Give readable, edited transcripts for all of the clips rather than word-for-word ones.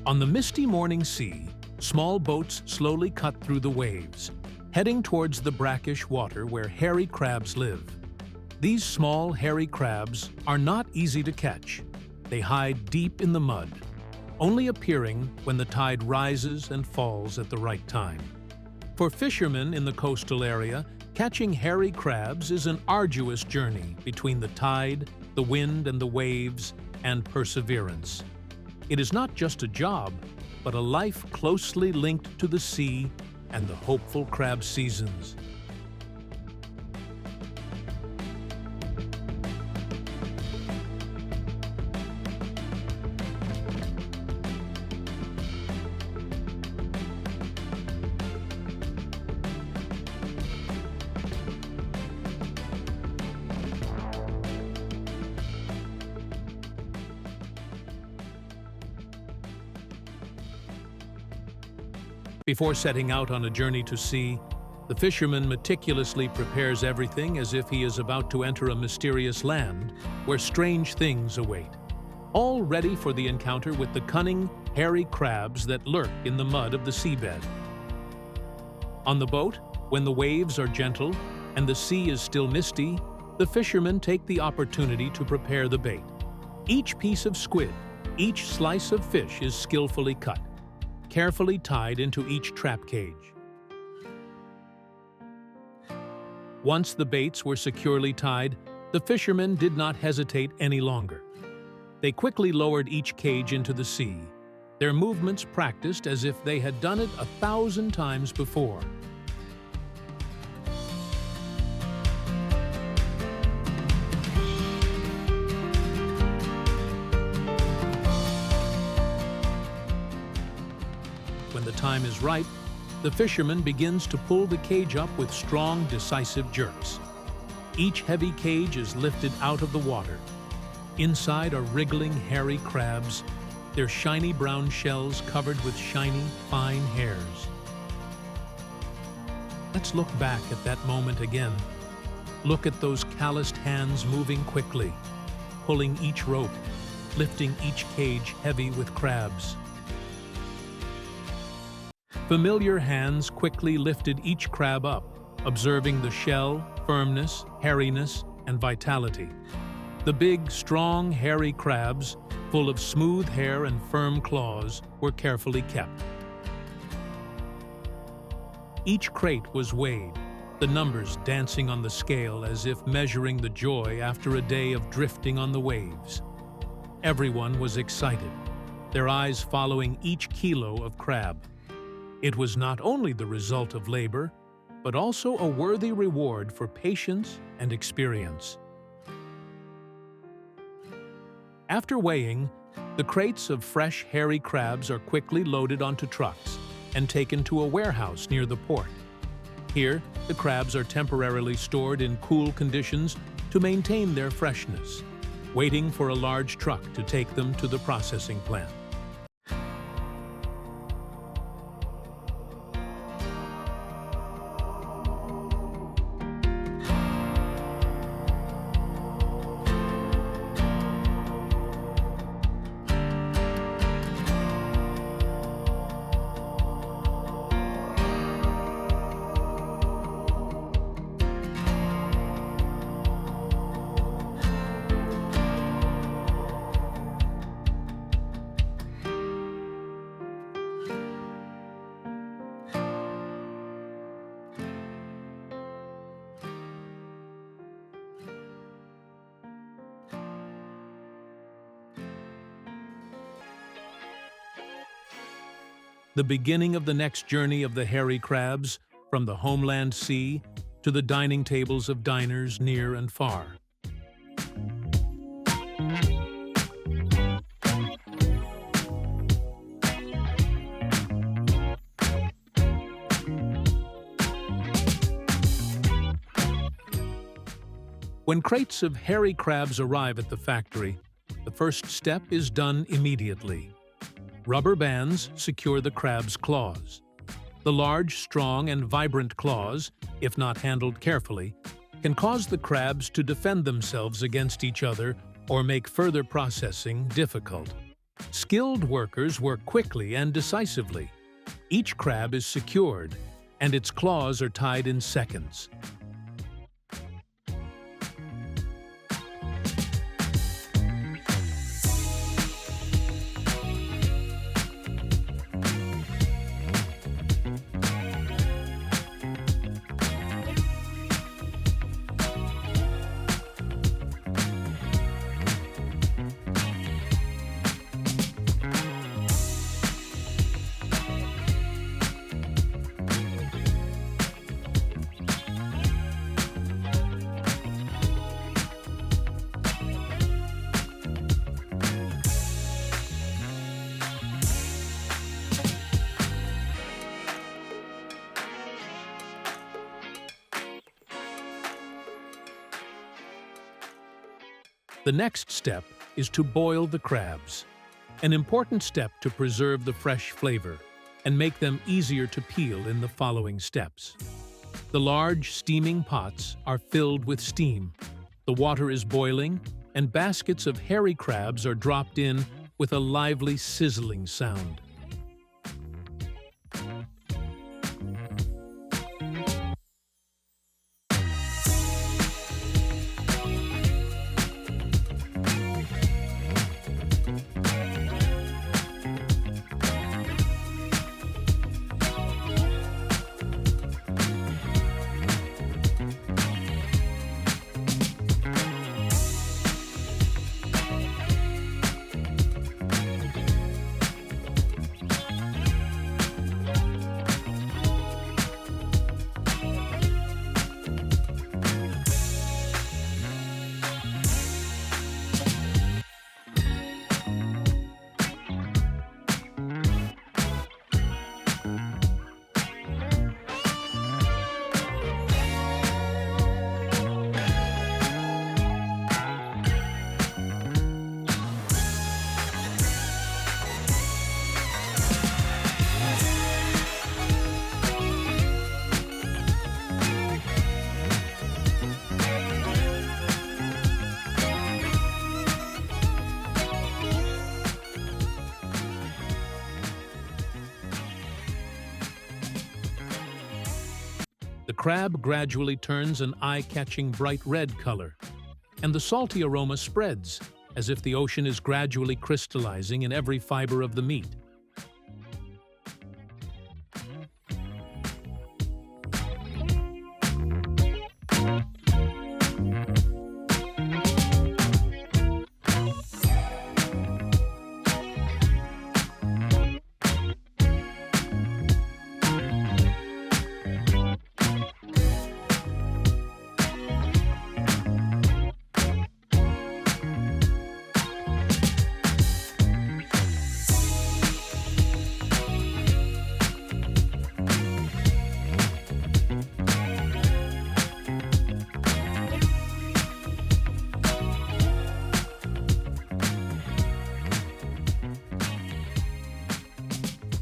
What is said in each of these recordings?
On the misty morning sea, small boats slowly cut through the waves, heading towards the brackish water where hairy crabs live. These small, hairy crabs are not easy to catch. They hide deep in the mud, only appearing when the tide rises and falls at the right time. For fishermen in the coastal area, catching hairy crabs is an arduous journey between the tide, the wind and the waves, and perseverance. It is not just a job, but a life closely linked to the sea and the hopeful crab seasons. Before setting out on a journey to sea, the fisherman meticulously prepares everything as if he is about to enter a mysterious land where strange things await, all ready for the encounter with the cunning, hairy crabs that lurk in the mud of the seabed. On the boat, when the waves are gentle and the sea is still misty, the fishermen take the opportunity to prepare the bait. Each piece of squid, each slice of fish is skillfully cut, carefully tied into each trap cage. Once the baits were securely tied, the fishermen did not hesitate any longer. They quickly lowered each cage into the sea, their movements practiced as if they had done it 1,000 times before. When the time is ripe, the fisherman begins to pull the cage up with strong, decisive jerks. Each heavy cage is lifted out of the water. Inside are wriggling, hairy crabs, their shiny brown shells covered with shiny, fine hairs. Let's look back at that moment again. Look at those calloused hands moving quickly, pulling each rope, lifting each cage heavy with crabs. Familiar hands quickly lifted each crab up, observing the shell, firmness, hairiness, and vitality. The big, strong, hairy crabs, full of smooth hair and firm claws, were carefully kept. Each crate was weighed, the numbers dancing on the scale as if measuring the joy after a day of drifting on the waves. Everyone was excited, their eyes following each kilo of crab. It was not only the result of labor, but also a worthy reward for patience and experience. After weighing, the crates of fresh, hairy crabs are quickly loaded onto trucks and taken to a warehouse near the port. Here, the crabs are temporarily stored in cool conditions to maintain their freshness, waiting for a large truck to take them to the processing plant. The beginning of the next journey of the hairy crabs, from the homeland sea to the dining tables of diners near and far. When crates of hairy crabs arrive at the factory, the first step is done immediately. Rubber bands secure the crab's claws. The large, strong, and vibrant claws, if not handled carefully, can cause the crabs to defend themselves against each other or make further processing difficult. Skilled workers work quickly and decisively. Each crab is secured, and its claws are tied in seconds. The next step is to boil the crabs, an important step to preserve the fresh flavor and make them easier to peel in the following steps. The large steaming pots are filled with steam. The water is boiling, and baskets of hairy crabs are dropped in with a lively sizzling sound. The crab gradually turns an eye-catching bright red color, and the salty aroma spreads, as if the ocean is gradually crystallizing in every fiber of the meat.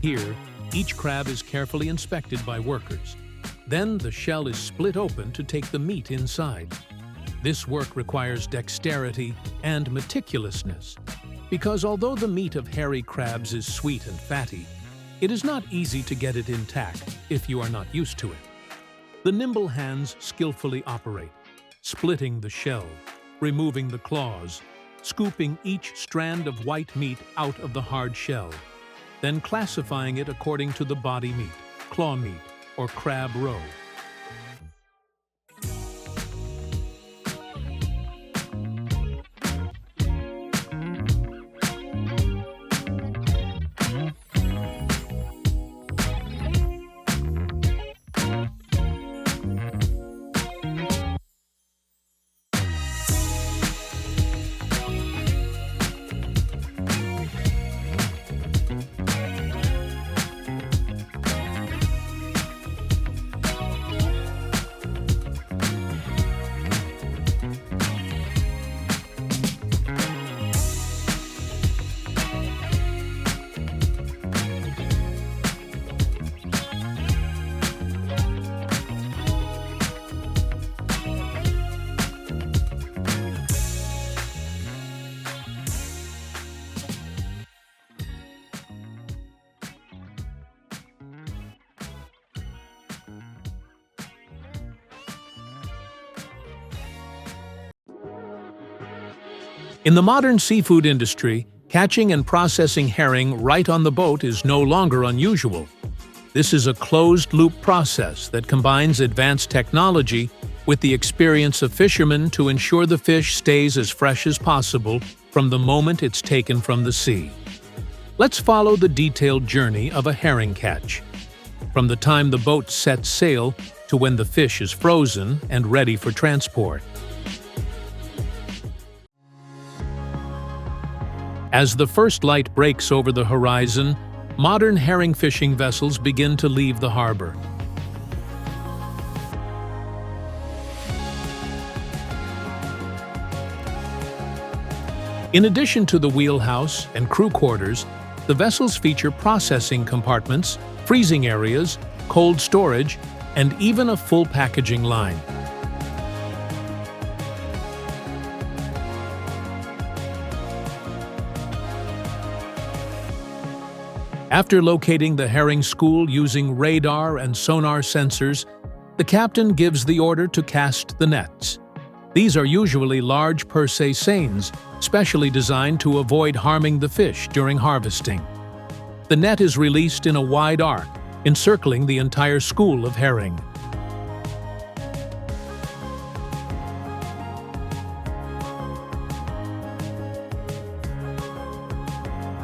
Here, each crab is carefully inspected by workers. Then the shell is split open to take the meat inside. This work requires dexterity and meticulousness, because although the meat of hairy crabs is sweet and fatty, it is not easy to get it intact if you are not used to it. The nimble hands skillfully operate, splitting the shell, removing the claws, scooping each strand of white meat out of the hard shell, then classifying it according to the body meat, claw meat, or crab roe. In the modern seafood industry, catching and processing herring right on the boat is no longer unusual. This is a closed-loop process that combines advanced technology with the experience of fishermen to ensure the fish stays as fresh as possible from the moment it's taken from the sea. Let's follow the detailed journey of a herring catch, from the time the boat sets sail to when the fish is frozen and ready for transport. As the first light breaks over the horizon, modern herring fishing vessels begin to leave the harbor. In addition to the wheelhouse and crew quarters, the vessels feature processing compartments, freezing areas, cold storage, and even a full packaging line. After locating the herring school using radar and sonar sensors, the captain gives the order to cast the nets. These are usually large per se seines, specially designed to avoid harming the fish during harvesting. The net is released in a wide arc, encircling the entire school of herring.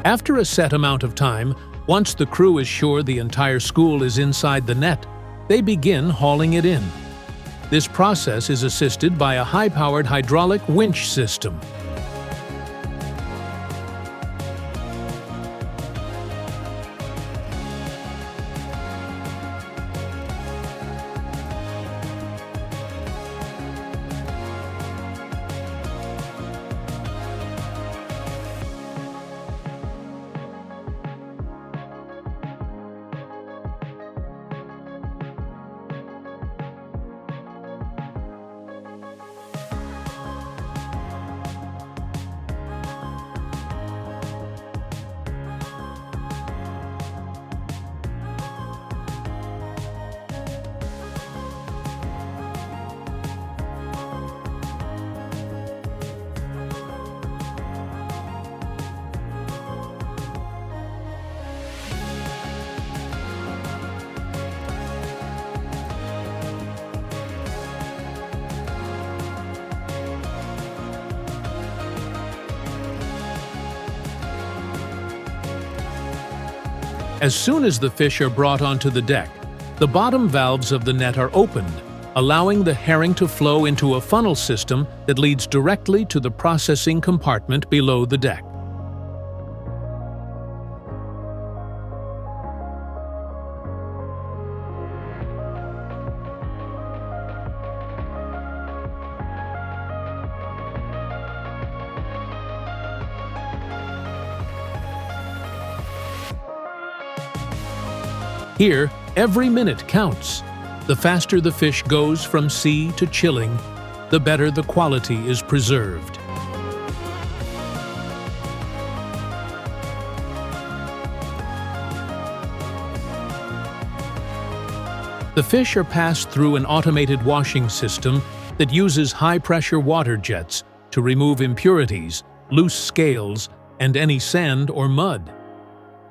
After a set amount of time, once the crew is sure the entire school is inside the net, they begin hauling it in. This process is assisted by a high-powered hydraulic winch system. As soon as the fish are brought onto the deck, the bottom valves of the net are opened, allowing the herring to flow into a funnel system that leads directly to the processing compartment below the deck. Here, every minute counts. The faster the fish goes from sea to chilling, the better the quality is preserved. The fish are passed through an automated washing system that uses high-pressure water jets to remove impurities, loose scales, and any sand or mud.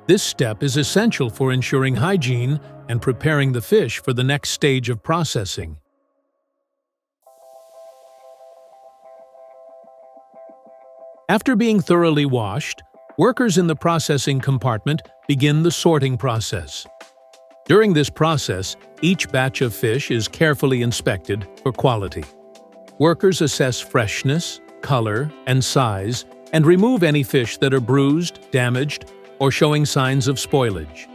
This step is essential for ensuring hygiene and preparing the fish for the next stage of processing. After being thoroughly washed, workers in the processing compartment begin the sorting process. During this process, each batch of fish is carefully inspected for quality. Workers assess freshness, color, and size, and remove any fish that are bruised, damaged, or showing signs of spoilage.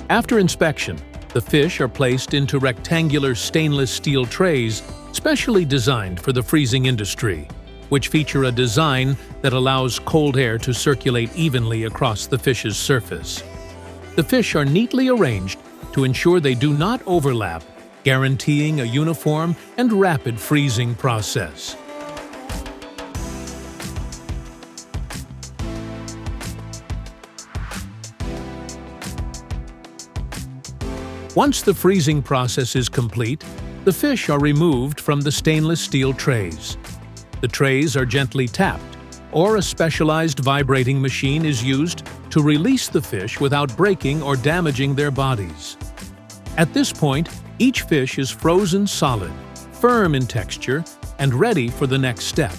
After inspection, the fish are placed into rectangular stainless steel trays specially designed for the freezing industry, which feature a design that allows cold air to circulate evenly across the fish's surface. The fish are neatly arranged to ensure they do not overlap, guaranteeing a uniform and rapid freezing process. Once the freezing process is complete, the fish are removed from the stainless steel trays. The trays are gently tapped, or a specialized vibrating machine is used to release the fish without breaking or damaging their bodies. At this point, each fish is frozen solid, firm in texture, and ready for the next step.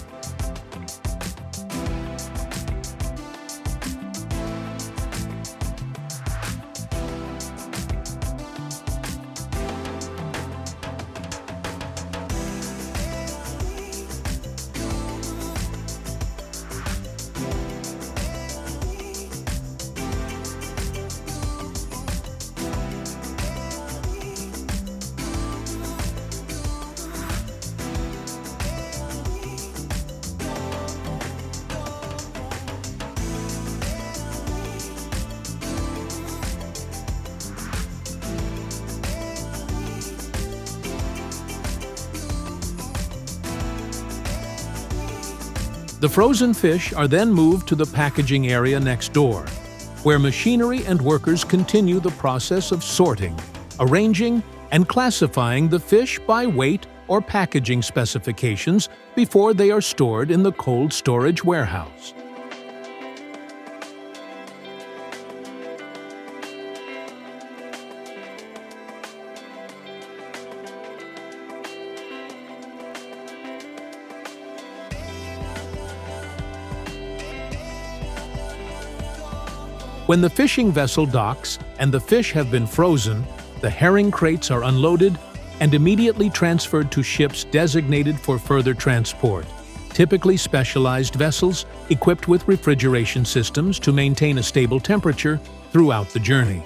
The frozen fish are then moved to the packaging area next door, where machinery and workers continue the process of sorting, arranging, and classifying the fish by weight or packaging specifications before they are stored in the cold storage warehouse. When the fishing vessel docks and the fish have been frozen, the herring crates are unloaded and immediately transferred to ships designated for further transport, typically specialized vessels equipped with refrigeration systems to maintain a stable temperature throughout the journey.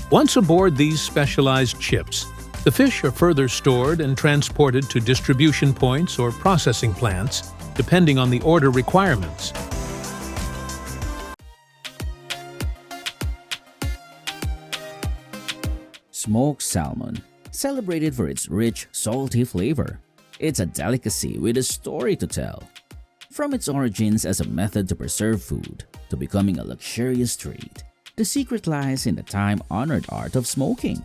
Once aboard these specialized ships, the fish are further stored and transported to distribution points or processing plants, depending on the order requirements. Smoked salmon, celebrated for its rich, salty flavor. It's a delicacy with a story to tell. From its origins as a method to preserve food to becoming a luxurious treat, the secret lies in the time-honored art of smoking.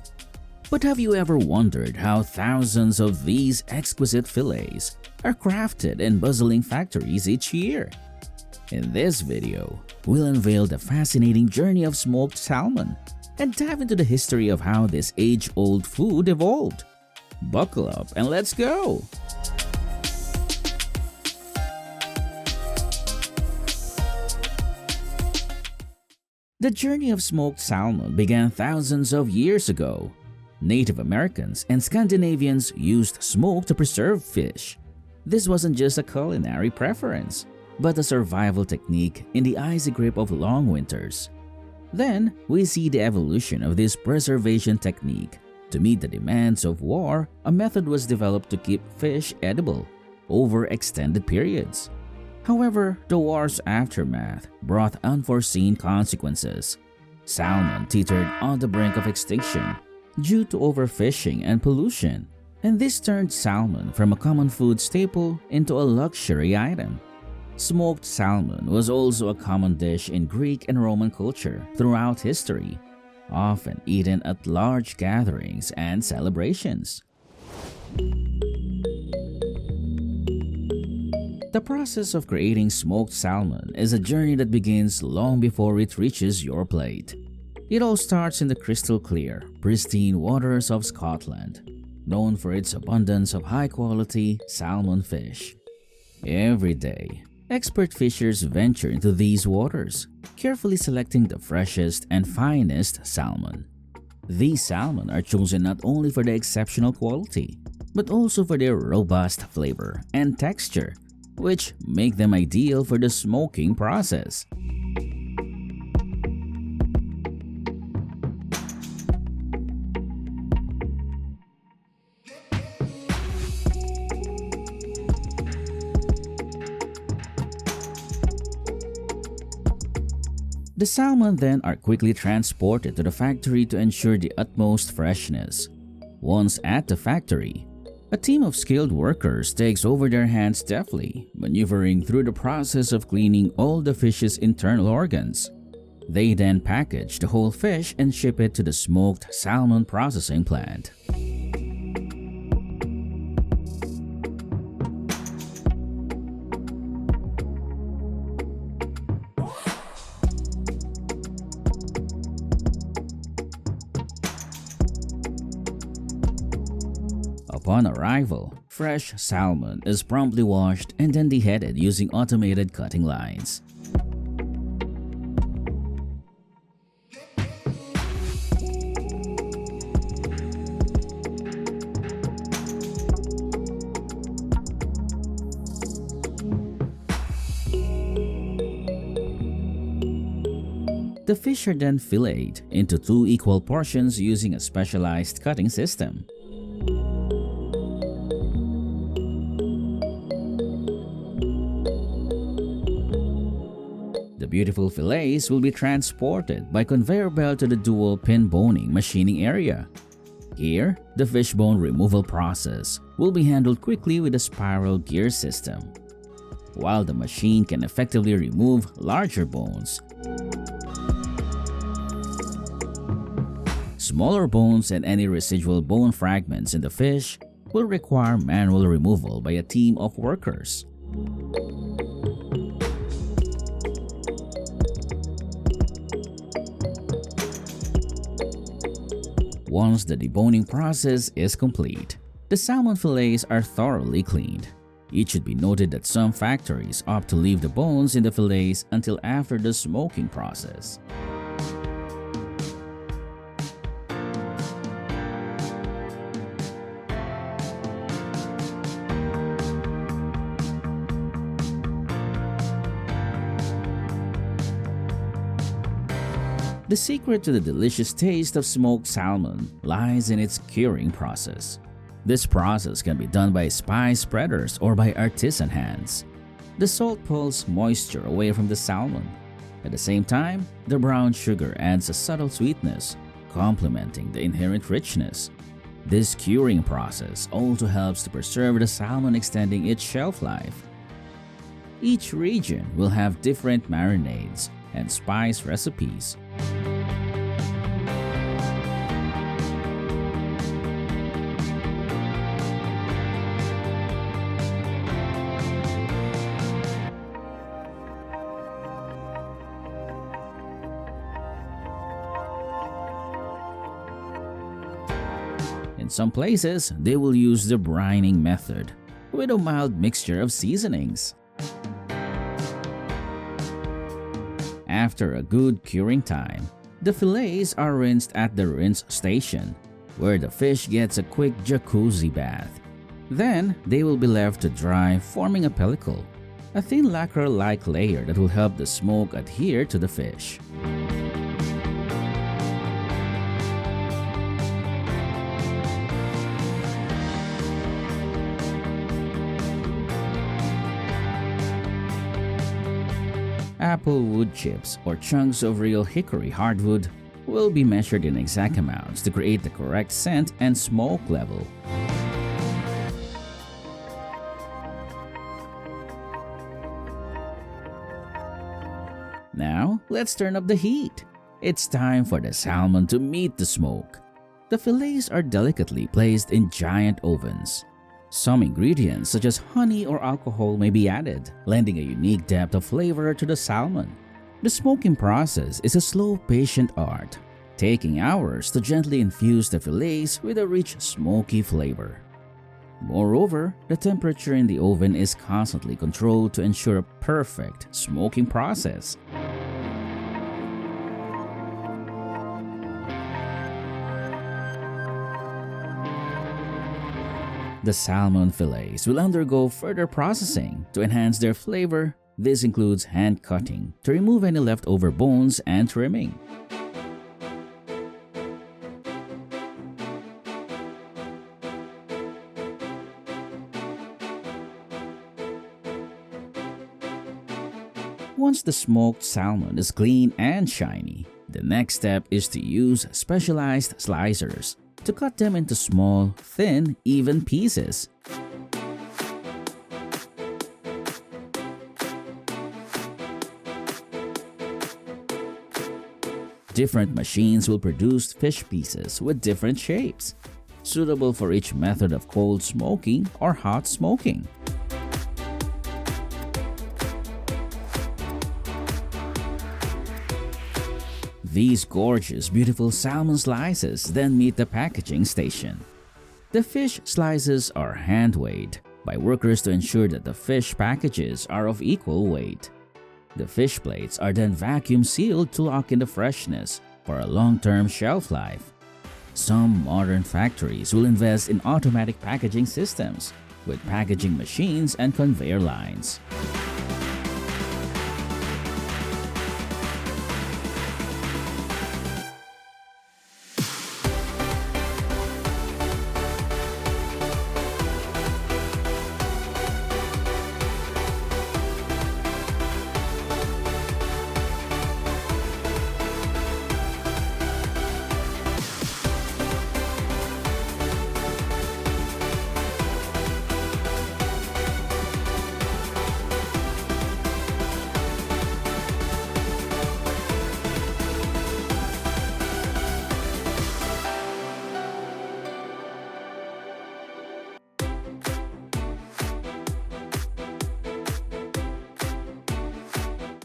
But have you ever wondered how thousands of these exquisite fillets are crafted in bustling factories each year? In this video, we'll unveil the fascinating journey of smoked salmon and dive into the history of how this age-old food evolved. Buckle up and let's go! The journey of smoked salmon began thousands of years ago. Native Americans and Scandinavians used smoke to preserve fish. This wasn't just a culinary preference, but a survival technique in the icy grip of long winters. Then, we see the evolution of this preservation technique. To meet the demands of war, a method was developed to keep fish edible over extended periods. However, the war's aftermath brought unforeseen consequences. Salmon teetered on the brink of extinction due to overfishing and pollution, and this turned salmon from a common food staple into a luxury item. Smoked salmon was also a common dish in Greek and Roman culture throughout history, often eaten at large gatherings and celebrations. The process of creating smoked salmon is a journey that begins long before it reaches your plate. It all starts in the crystal clear, pristine waters of Scotland, known for its abundance of high-quality salmon fish. Every day, Expert fishers venture into these waters, carefully selecting the freshest and finest salmon. These salmon are chosen not only for their exceptional quality, but also for their robust flavor and texture, which make them ideal for the smoking process. The salmon then are quickly transported to the factory to ensure the utmost freshness. Once at the factory, a team of skilled workers takes over their hands deftly, maneuvering through the process of cleaning all the fish's internal organs. They then package the whole fish and ship it to the smoked salmon processing plant. Upon arrival, fresh salmon is promptly washed and then deheaded using automated cutting lines. The fish are then filleted into 2 equal portions using a specialized cutting system. The beautiful fillets will be transported by conveyor belt to the dual pin boning machining area. Here, the fishbone removal process will be handled quickly with a spiral gear system. While the machine can effectively remove larger bones, smaller bones and any residual bone fragments in the fish will require manual removal by a team of workers. Once the deboning process is complete, the salmon fillets are thoroughly cleaned. It should be noted that some factories opt to leave the bones in the fillets until after the smoking process. The secret to the delicious taste of smoked salmon lies in its curing process. This process can be done by spice spreaders or by artisan hands. The salt pulls moisture away from the salmon. At the same time, the brown sugar adds a subtle sweetness, complementing the inherent richness. This curing process also helps to preserve the salmon, extending its shelf life. Each region will have different marinades and spice recipes. In some places, they will use the brining method with a mild mixture of seasonings. After a good curing time, the fillets are rinsed at the rinse station, where the fish gets a quick jacuzzi bath. Then, they will be left to dry, forming a pellicle, a thin lacquer-like layer that will help the smoke adhere to the fish. Apple wood chips or chunks of real hickory hardwood will be measured in exact amounts to create the correct scent and smoke level. Now, let's turn up the heat. It's time for the salmon to meet the smoke. The fillets are delicately placed in giant ovens. Some ingredients such as honey or alcohol may be added, lending a unique depth of flavor to the salmon. The smoking process is a slow, patient art, taking hours to gently infuse the fillets with a rich, smoky flavor. Moreover, the temperature in the oven is constantly controlled to ensure a perfect smoking process. The salmon fillets will undergo further processing to enhance their flavor. This includes hand cutting to remove any leftover bones and trimming. Once the smoked salmon is clean and shiny, the next step is to use specialized slicers to cut them into small, thin, even pieces. Different machines will produce fish pieces with different shapes, suitable for each method of cold smoking or hot smoking. These gorgeous, beautiful salmon slices then meet the packaging station. The fish slices are hand-weighed by workers to ensure that the fish packages are of equal weight. The fish plates are then vacuum sealed to lock in the freshness for a long-term shelf life. Some modern factories will invest in automatic packaging systems with packaging machines and conveyor lines.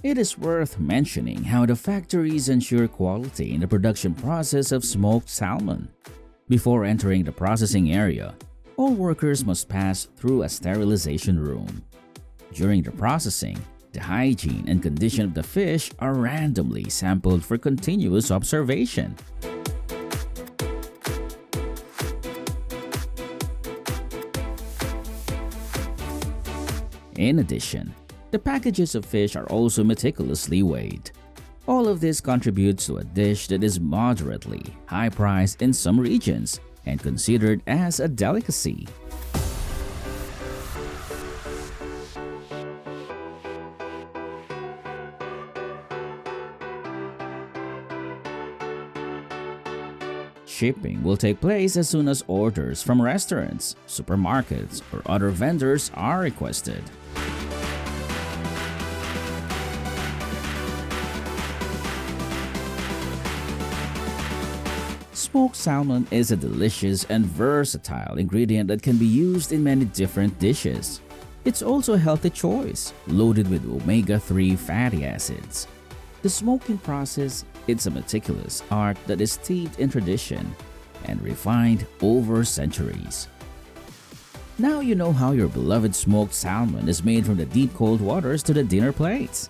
It is worth mentioning how the factories ensure quality in the production process of smoked salmon. Before entering the processing area, all workers must pass through a sterilization room. During the processing, the hygiene and condition of the fish are randomly sampled for continuous observation. In addition, the packages of fish are also meticulously weighed. All of this contributes to a dish that is moderately high-priced in some regions and considered as a delicacy. Shipping will take place as soon as orders from restaurants, supermarkets, or other vendors are requested. Smoked salmon is a delicious and versatile ingredient that can be used in many different dishes. It's also a healthy choice, loaded with omega-3 fatty acids. The smoking process is a meticulous art that is steeped in tradition and refined over centuries. Now you know how your beloved smoked salmon is made from the deep cold waters to the dinner plates.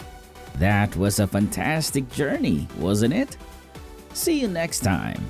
That was a fantastic journey, wasn't it? See you next time.